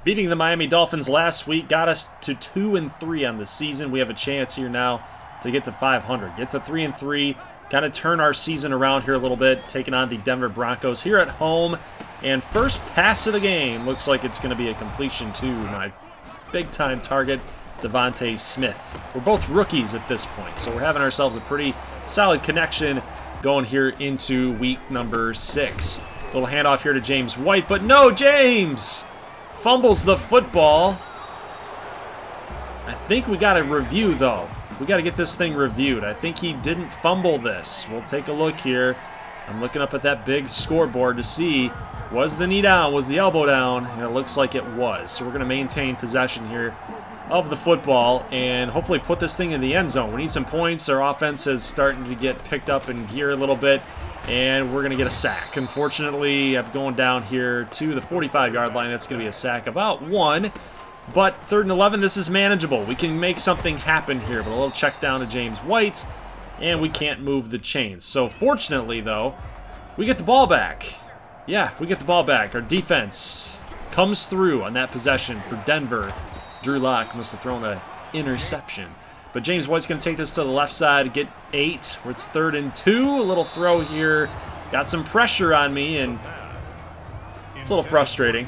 Beating the Miami Dolphins last week got us to 2-3 on the season. We have a chance here now to get to 500. Get to 3-3, kind of turn our season around here a little bit, taking on the Denver Broncos here at home. And first pass of the game looks like it's going to be a completion to my big-time target, Devontae Smith. We're both rookies at this point, so we're having ourselves a pretty solid connection going here into week number 6. Little handoff here to James White, but no, James fumbles the football. I think we got a review, though. We got to get this thing reviewed. I think he didn't fumble this. We'll take a look here. I'm looking up at that big scoreboard to see, was the knee down, was the elbow down, and it looks like it was. So we're going to maintain possession here of the football and hopefully put this thing in the end zone. We need some points. Our offense is starting to get picked up in gear a little bit, and we're going to get a sack. Unfortunately, I'm going down here to the 45-yard line. That's going to be a sack, about 1. But 3rd and 11, this is manageable. We can make something happen here. But a little check down to James White, and we can't move the chains. So fortunately, though, we get the ball back. Yeah, we get the ball back. Our defense comes through on that possession for Denver. Drew Lock must have thrown an interception. But James White's going to take this to the left side, get 8, where it's 3rd and 2. A little throw here. Got some pressure on me, and it's a little frustrating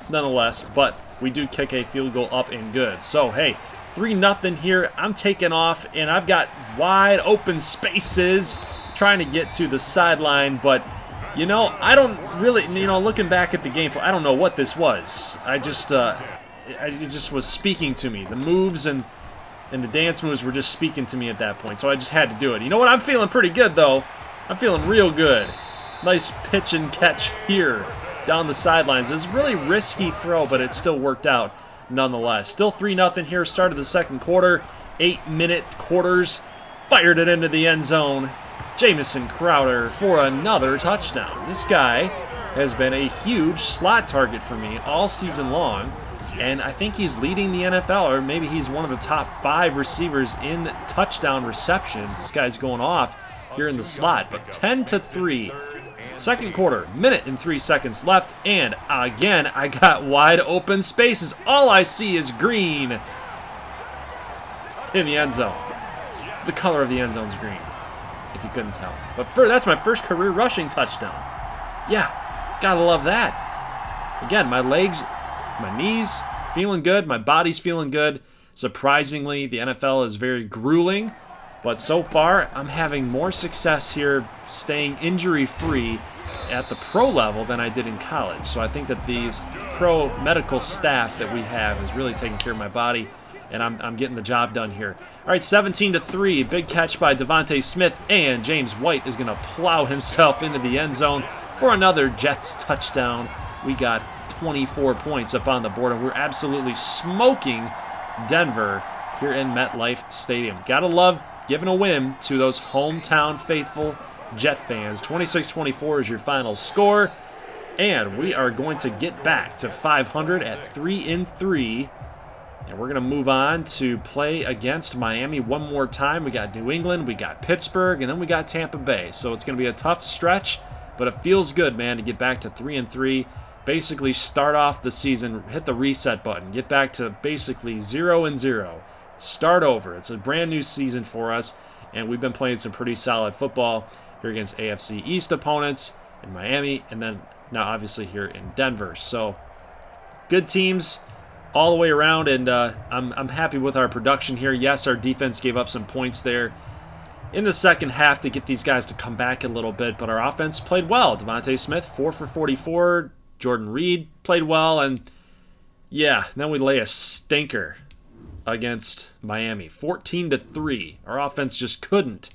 nonetheless. But we do kick a field goal up and good. So, hey, 3-0 here. I'm taking off, and I've got wide open spaces trying to get to the sideline. But, you know, I don't really, looking back at the gameplay, I don't know what this was. It just was speaking to me. The moves and the dance moves were just speaking to me at that point, so I just had to do it. You know what? I'm feeling pretty good, though. I'm feeling real good. Nice pitch and catch here down the sidelines. It was a really risky throw, but it still worked out nonetheless. Still 3-0 here, start of the second quarter. 8-minute quarters. Fired it into the end zone. Jamison Crowder for another touchdown. This guy has been a huge slot target for me all season long. And I think he's leading the NFL, or maybe he's one of the top 5 receivers in touchdown receptions. This guy's going off here in the slot. But 10-3, second quarter, minute and 3 seconds left. And again, I got wide open spaces. All I see is green in the end zone. The color of the end zone's green, if you couldn't tell. But that's my first career rushing touchdown. Yeah, gotta love that. Again, my legs, my knees, feeling good. My body's feeling good. Surprisingly, the NFL is very grueling. But so far, I'm having more success here staying injury-free at the pro level than I did in college. So I think that these pro medical staff that we have is really taking care of my body, and I'm getting the job done here. All right, 17-3. Big catch by Devontae Smith, and James White is going to plow himself into the end zone for another Jets touchdown. We got 24 points up on the board, and we're absolutely smoking Denver here in MetLife Stadium. Gotta love giving a win to those hometown faithful Jet fans. 26-24 is your final score, and we are going to get back to 500 at 3-3, and we're going to move on to play against Miami one more time. We got New England, we got Pittsburgh, and then we got Tampa Bay. So it's going to be a tough stretch, but it feels good, man, to get back to 3-3. Basically start off the season, hit the reset button, get back to basically 0-0. Start over. It's a brand new season for us, and we've been playing some pretty solid football here against AFC East opponents in Miami, and then now obviously here in Denver. So good teams all the way around, and I'm happy with our production here. Yes, our defense gave up some points there in the second half to get these guys to come back a little bit, but our offense played well. Devontae Smith, 4 for 44. Jordan Reed played well, and yeah, then we lay a stinker against Miami, 14-3. Our offense just couldn't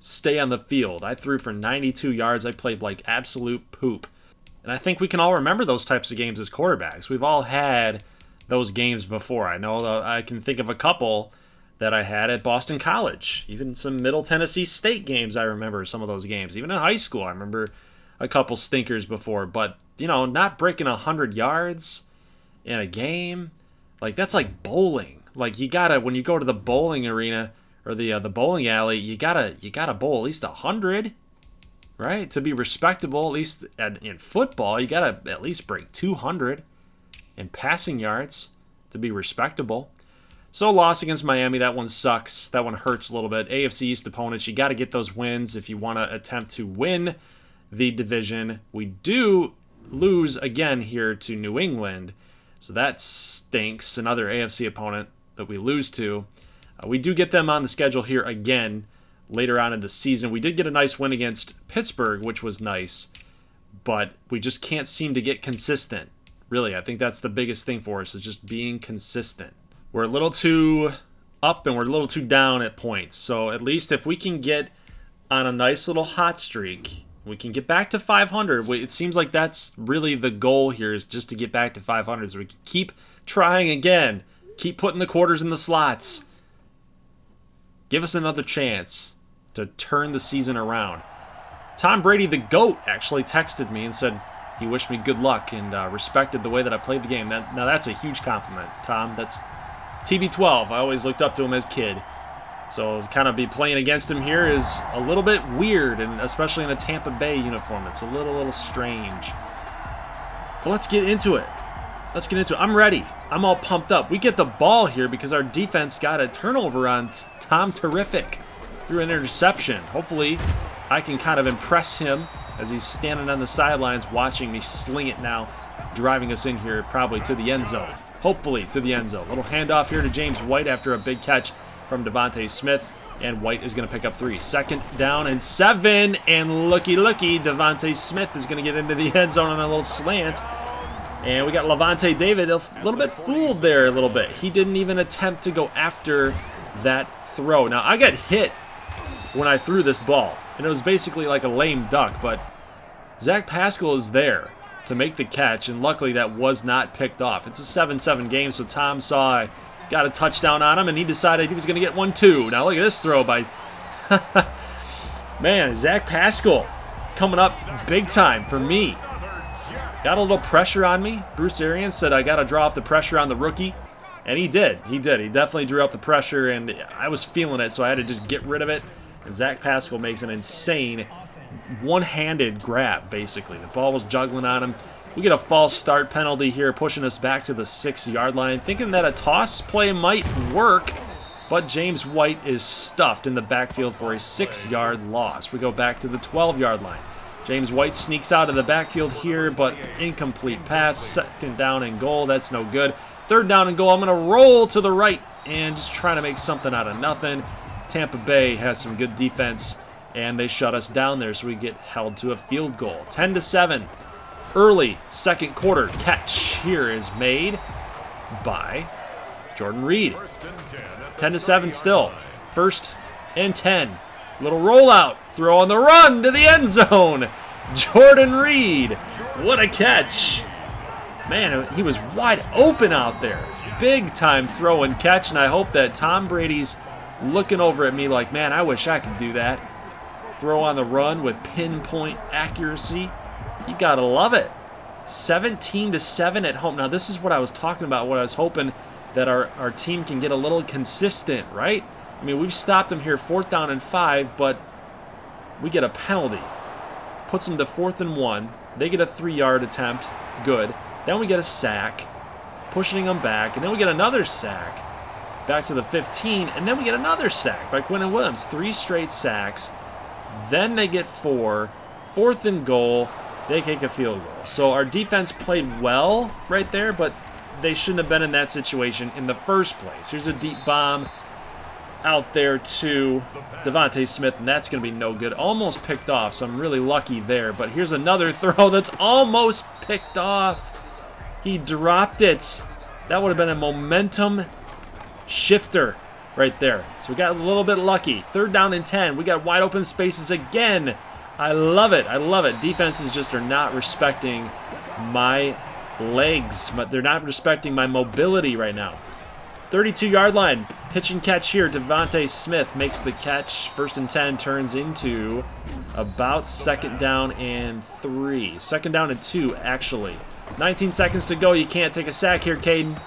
stay on the field. I threw for 92 yards. I played like absolute poop. And I think we can all remember those types of games as quarterbacks. We've all had those games before. I know I can think of a couple that I had at Boston College. Even some Middle Tennessee State games, I remember some of those games. Even in high school, I remember a couple stinkers before. But, not breaking 100 yards in a game, like, that's like bowling. Like, you gotta, when you go to the bowling arena or the bowling alley, you gotta bowl at least 100, right? To be respectable, at least in football, you gotta at least break 200. and passing yards to be respectable. So loss against Miami, that one sucks. That one hurts a little bit. AFC East opponents, you got to get those wins if you want to attempt to win the division. We do lose again here to New England, so that stinks. Another AFC opponent that we lose to. We do get them on the schedule here again later on in the season. We did get a nice win against Pittsburgh, which was nice, but we just can't seem to get consistent. Really, I think that's the biggest thing for us, is just being consistent. We're a little too up and we're a little too down at points. So at least if we can get on a nice little hot streak, we can get back to 500. It seems like that's really the goal here, is just to get back to 500. So we can keep trying again. Keep putting the quarters in the slots. Give us another chance to turn the season around. Tom Brady, the GOAT, actually texted me and said he wished me good luck and respected the way that I played the game. Now that's a huge compliment, Tom. That's TB12. I always looked up to him as a kid. So kind of be playing against him here is a little bit weird, and especially in a Tampa Bay uniform. It's a little strange. But let's get into it. I'm ready. I'm all pumped up. We get the ball here because our defense got a turnover on Tom Terrific through an interception. Hopefully, I can kind of impress him as he's standing on the sidelines watching me sling it now, driving us in here probably to the end zone. Hopefully to the end zone. Little handoff here to James White after a big catch from Devontae Smith, and White is going to pick up 3. 2nd down and 7, and looky, Devontae Smith is going to get into the end zone on a little slant. And we got Levante David a little bit fooled there a little bit. He didn't even attempt to go after that throw. Now, I got hit when I threw this ball, and it was basically like a lame duck, but Zach Pascal is there to make the catch, and luckily that was not picked off. It's a 7-7 game, so Tom saw I got a touchdown on him, and he decided he was going to get one too. Now look at this throw by man, Zach Pascal coming up big time for me. Got a little pressure on me. Bruce Arians said I got to draw up the pressure on the rookie, and he did. He definitely drew up the pressure, and I was feeling it, so I had to just get rid of it. And Zach Pascal makes an insane one-handed grab, basically. The ball was juggling on him. We get a false start penalty here, pushing us back to the 6-yard line, thinking that a toss play might work, but James White is stuffed in the backfield for a 6-yard loss. We go back to the 12-yard line. James White sneaks out of the backfield here, but incomplete pass. 2nd down and goal. That's no good. 3rd down and goal. I'm going to roll to the right and just try to make something out of nothing. Tampa Bay has some good defense, and they shut us down there, so we get held to a field goal. 10-7. Early 2nd quarter catch here is made by Jordan Reed. 10-7 still. 1st and 10. Little rollout. Throw on the run to the end zone. Jordan Reed. What a catch. Man, he was wide open out there. Big time throw and catch, and I hope that Tom Brady's looking over at me like, man, I wish I could do that. Throw on the run with pinpoint accuracy. You gotta love it. 17-7 at home. Now, this is what I was talking about, what I was hoping that our team can get a little consistent, right? I mean, we've stopped them here 4th down and 5, but we get a penalty. Puts them to 4th and 1. They get a 3-yard attempt. Good. Then we get a sack, pushing them back, and then we get another sack back to the 15, and then we get another sack by Quinnen Williams. 3 straight sacks. Then they get 4. 4th and goal. They kick a field goal. So our defense played well right there, but they shouldn't have been in that situation in the first place. Here's a deep bomb out there to Devontae Smith, and that's going to be no good. Almost picked off, so I'm really lucky there. But here's another throw that's almost picked off. He dropped it. That would have been a momentum shifter right there. So we got a little bit lucky. 3rd down and 10. We got wide open spaces again. I love it. I love it. Defenses just are not respecting my legs, but they're not respecting my mobility right now. 32-yard line. Pitch and catch here. Devontae Smith makes the catch. 1st and 10 turns into about 2nd down and 3. 2nd down and 2, actually. 19 seconds to go. You can't take a sack here, Caden.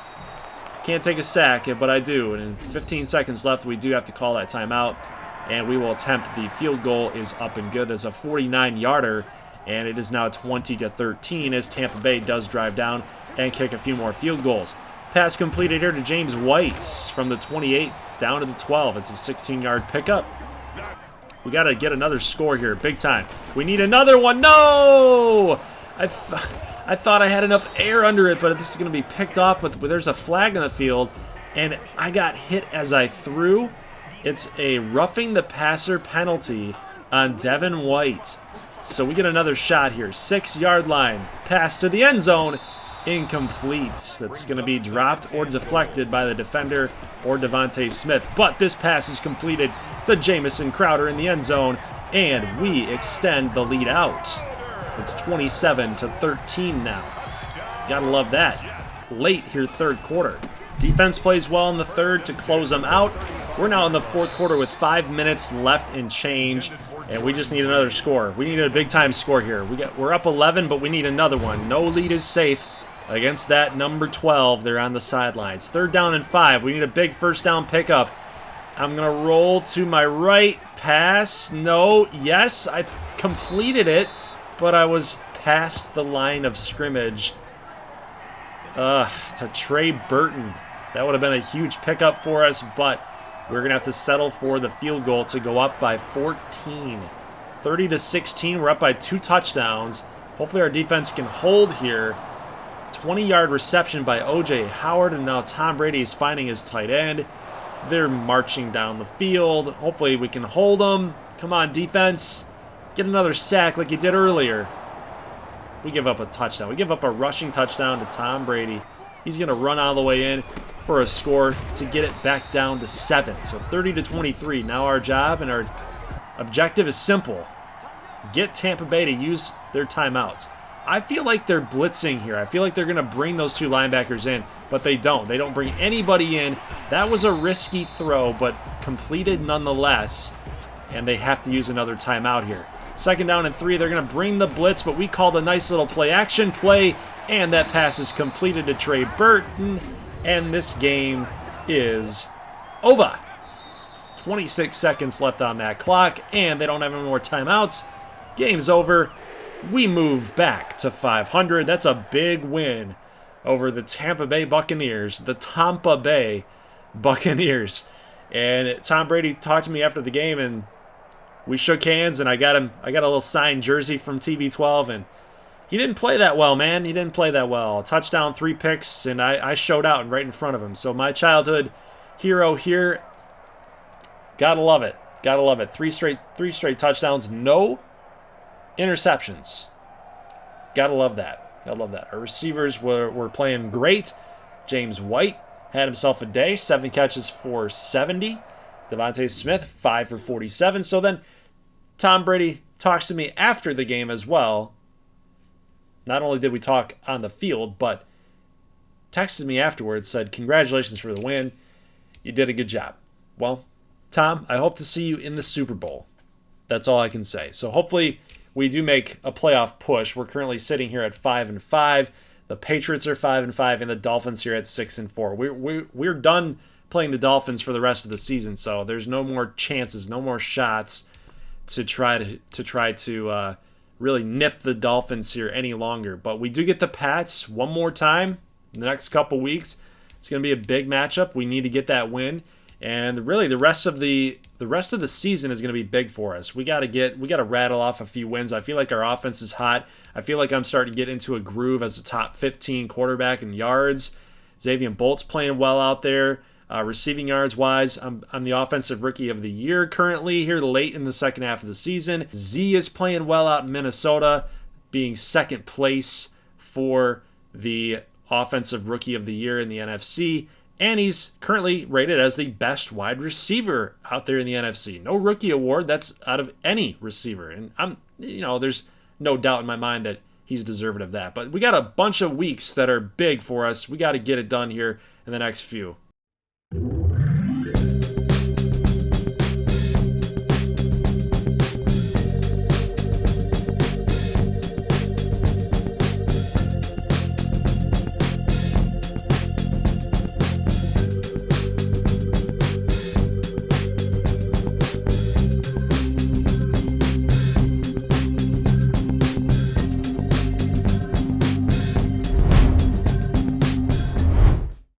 Can't take a sack, but I do. And in 15 seconds left, we do have to call that timeout. And we will attempt the field goal. Is up and good. That's a 49-yarder. And it is now 20-13 as Tampa Bay does drive down and kick a few more field goals. Pass completed here to James White from the 28 down to the 12. It's a 16-yard pickup. We got to get another score here, big time. We need another one. No! I thought I had enough air under it, but this is going to be picked off. But there's a flag on the field, and I got hit as I threw. It's a roughing the passer penalty on Devin White. So we get another shot here. 6-yard line. Pass to the end zone. Incomplete. That's going to be dropped or deflected by the defender or Devontae Smith. But this pass is completed to Jamison Crowder in the end zone, and we extend the lead out. It's 27-13 now. Gotta love that. Late here, third quarter. Defense plays well in the third to close them out. We're now in the fourth quarter with 5 minutes left and change, and we just need another score. We need a big-time score here. We're up 11, but we need another one. No lead is safe against that number 12. They're on the sidelines. 3rd down and 5. We need a big first down pickup. I'm going to roll to my right. Pass. No. Yes, I completed it, but I was past the line of scrimmage. To Trey Burton. That would have been a huge pickup for us, but we're going to have to settle for the field goal to go up by 14. 30-16. We're up by 2 touchdowns. Hopefully our defense can hold here. 20-yard reception by O.J. Howard, and now Tom Brady is finding his tight end. They're marching down the field. Hopefully we can hold them. Come on, defense. Get another sack like you did earlier. We give up a touchdown. We give up a rushing touchdown to Tom Brady. He's going to run all the way in for a score to get it back down to 7. So 30-23. Now our job and our objective is simple. Get Tampa Bay to use their timeouts. I feel like they're blitzing here. I feel like they're going to bring those 2 linebackers in, but they don't. They don't bring anybody in. That was a risky throw, but completed nonetheless, and they have to use another timeout here. 2nd down and 3. They're going to bring the blitz, but we called a nice little play-action play, and that pass is completed to Trey Burton, and this game is over. 26 seconds left on that clock, and they don't have any more timeouts. Game's over. We move back to 500. That's a big win over the Tampa Bay Buccaneers. The Tampa Bay Buccaneers. And Tom Brady talked to me after the game, and we shook hands, and I got a little signed jersey from TB12, and he didn't play that well, man. He didn't play that well. Touchdown, 3 picks, and I showed out right in front of him. So my childhood hero here, gotta love it. Gotta love it. 3 straight touchdowns, no interceptions. Gotta love that. Gotta love that. Our receivers were playing great. James White had himself a day. 7 catches for 70. Devontae Smith, 5 for 47. So then Tom Brady talks to me after the game as well. Not only did we talk on the field, but texted me afterwards, said, "Congratulations for the win. You did a good job." Well, Tom, I hope to see you in the Super Bowl. That's all I can say. So hopefully we do make a playoff push. We're currently sitting here at 5-5. The Patriots are 5-5, and the Dolphins here at 6-4. We're done playing the Dolphins for the rest of the season, so there's no more chances, no more shots to try to really nip the Dolphins here any longer. But we do get the Pats one more time in the next couple weeks. It's going to be a big matchup. We need to get that win. And really, the rest of the season is going to be big for us. We got to rattle off a few wins. I feel like our offense is hot. I feel like I'm starting to get into a groove as a top 15 quarterback in yards. Xavier Bolt's playing well out there. Receiving yards wise, I'm the offensive rookie of the year currently here late in the second half of the season. Z is playing well out in Minnesota, being second place for the offensive rookie of the year in the NFC. And he's currently rated as the best wide receiver out there in the NFC. No rookie award. That's out of any receiver. And there's no doubt in my mind that he's deserving of that. But we got a bunch of weeks that are big for us. We got to get it done here in the next few.